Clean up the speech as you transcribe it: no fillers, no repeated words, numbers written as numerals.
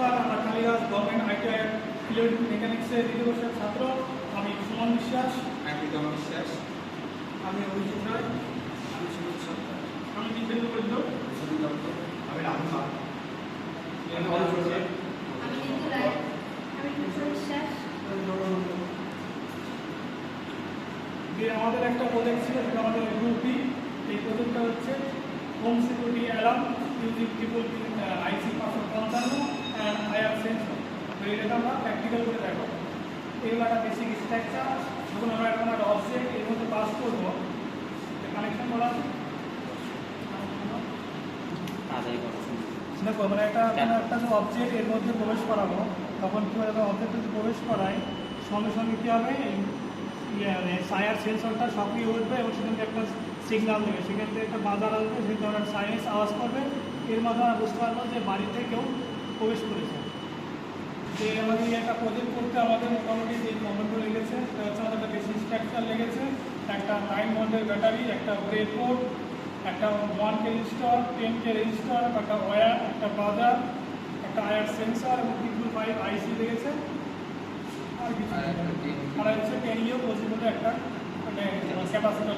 নমস্কার, আমরা Kalidas government ITI electric মেকানিক্সের দ্বিতীয় বর্ষের ছাত্র। আমি সুমন বিশ্বাস। আমি প্রীতম বিশ্বাস। আমি অভিজিৎ রায়। আমি সুমিত সরকার। আমি জিতেন্দ্র বৈদ্য। আমি রাহুল পাল। আমি নিতু রায়। আমি প্রীতম বিশ্বাস। আমাদের একটা প্রজেক্ট ছিল, সেটা আমাদের গ্রুপ বি। এই প্রজেক্টটা হচ্ছে home security alarm using triple IC 555 and IR sensor. তো এটা আমরা প্র্যাকটিক্যাল করে দেখো। এগুলো একটা বেসিক স্ট্রাকচার। যখন আমরা এখন একটা অবজেক্ট এর মধ্যে পাস করবো, কানেকশন করা দেখো, মানে একটা অবজেক্ট এর মধ্যে প্রবেশ করাবো, তখন কী হবে, অবজেক্ট যদি প্রবেশ করায় সঙ্গে সঙ্গে কী হবে, সায়ার সেন্সরটা সক্রিয় উঠবে এবং সেখান থেকে একটা সিগন্যাল দেবে। সেখান থেকে একটা বাজার আসবে, সেই ধরনের সাইলেন্স আওয়াজ করবে। এর মাধ্যমে আমরা বুঝতে পারবো যে বাড়িতে কেউ প্রবেশ করেছে। যে আমাদের একটা প্রজেক্ট করতে আমাদের মোটামুটি যে কমেন্টগুলো লেগেছে, সেটা হচ্ছে আমাদের একটা বেসিক স্ট্রাকচার লেগেছে, একটা 9 ভোল্টের ব্যাটারি, একটা ব্রেডবোর্ড, একটা 1K রেজিস্টার, 10K রেজিস্টার, একটা ওয়্যার, একটা বাজার, একটা আয়ার সেন্সর এবং 5 আইসি লেগেছে। আর কিছু আর হচ্ছে 10 পজিবল একটা মানে ক্যাপাসিটার।